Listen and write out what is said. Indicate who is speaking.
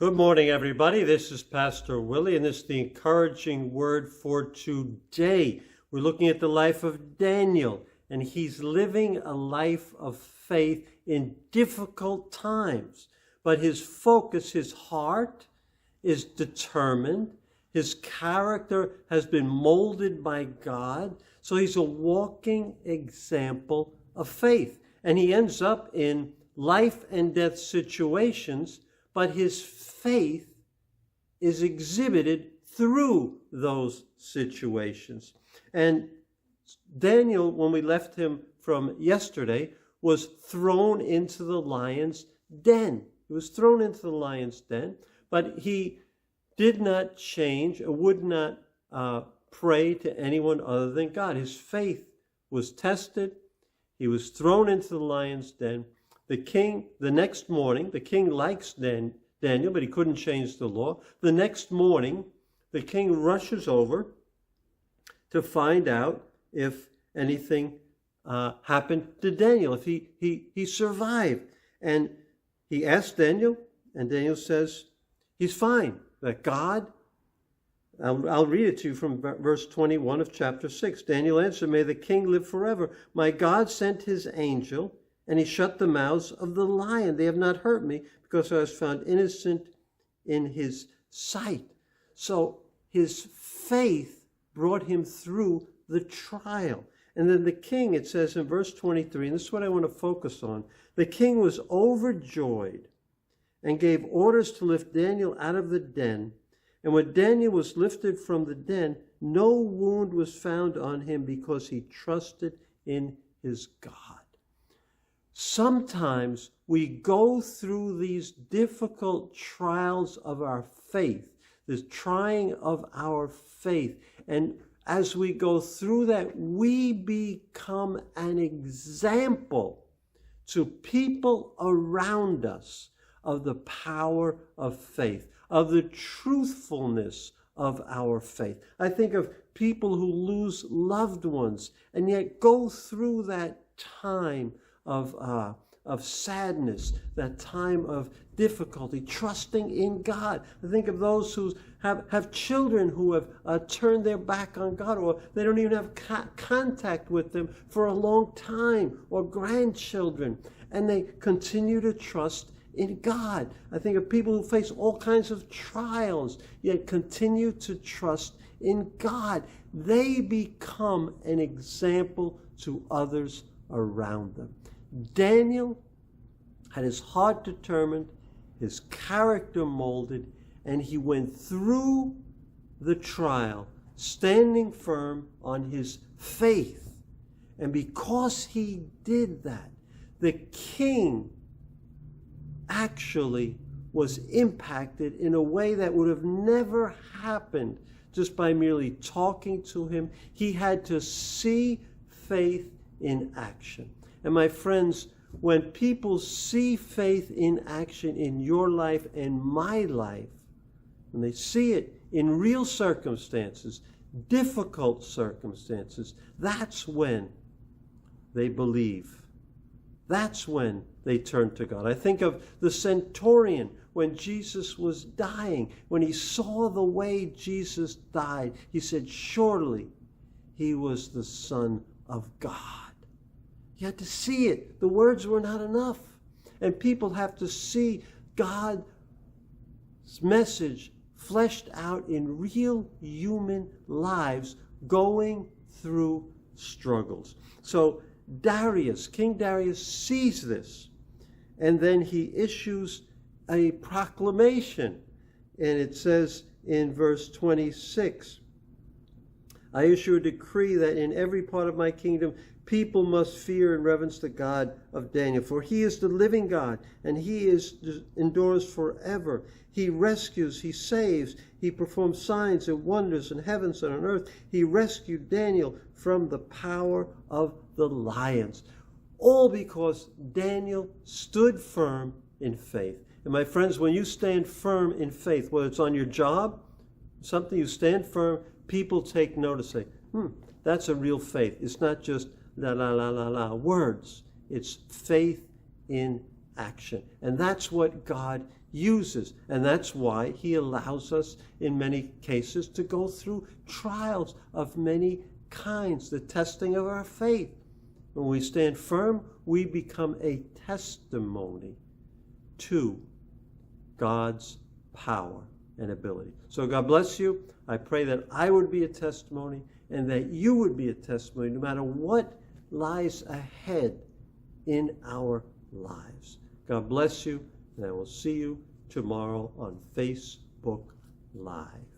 Speaker 1: Good morning, everybody. This is Pastor Willie, and this is the encouraging word for today. We're looking at the life of Daniel, and he's living a life of faith in difficult times. But his focus, his heart, is determined. His character has been molded by God, so he's a walking example of faith. And he ends up in life and death situations, but his faith is exhibited through those situations. And Daniel, when we left him from yesterday, was thrown into the lion's den. He was thrown into the lion's den, but he did not change or would not pray to anyone other than God. His faith was tested. He was thrown into the lion's den. The king, the next morning, the king likes Daniel, but he couldn't change the law. The next morning, the king rushes over to find out if anything happened to Daniel, if he survived. And he asked Daniel, and Daniel says he's fine, that God, I'll read it to you from verse 21 of chapter 6. Daniel answered, "May the king live forever. My God sent his angel, and he shut the mouths of the lion. They have not hurt me, because I was found innocent in his sight." So his faith brought him through the trial. And then the king, it says in verse 23, and this is what I want to focus on. The king was overjoyed and gave orders to lift Daniel out of the den. And when Daniel was lifted from the den, no wound was found on him, because he trusted in his God. Sometimes we go through these difficult trials of our faith, this trying of our faith. And as we go through that, we become an example to people around us of the power of faith, of the truthfulness of our faith. I think of people who lose loved ones and yet go through that time of sadness, that time of difficulty, trusting in God. I think of those who have children who have turned their back on God, or they don't even have contact with them for a long time, or grandchildren, and they continue to trust in God. I think of people who face all kinds of trials, yet continue to trust in God. They become an example to others around them. Daniel had his heart determined, his character molded, and he went through the trial standing firm on his faith. And because he did that, the king actually was impacted in a way that would have never happened just by merely talking to him. He had to see faith in action. And my friends, when people see faith in action in your life and my life, when they see it in real circumstances, difficult circumstances, that's when they believe. That's when they turn to God. I think of the centurion when Jesus was dying. When he saw the way Jesus died, he said, "Surely he was the Son of God." You had to see it. The words were not enough. And people have to see God's message fleshed out in real human lives going through struggles. So King Darius sees this, and then he issues a proclamation. And it says in verse 26, "I issue a decree that in every part of my kingdom people must fear and reverence the God of Daniel, for he is the living God, and he endures forever. He rescues, he saves, he performs signs and wonders in heavens and on earth. He rescued Daniel from the power of the lions." All because Daniel stood firm in faith. And my friends, when you stand firm in faith, whether it's on your job, something you stand firm, people take notice, say, that's a real faith. It's not just la la la la la words. It's faith in action. And that's what God uses. And that's why he allows us in many cases to go through trials of many kinds, the testing of our faith. When we stand firm, we become a testimony to God's power and ability. So God bless you. I pray that I would be a testimony and that you would be a testimony no matter what lies ahead in our lives. God bless you, and I will see you tomorrow on Facebook Live.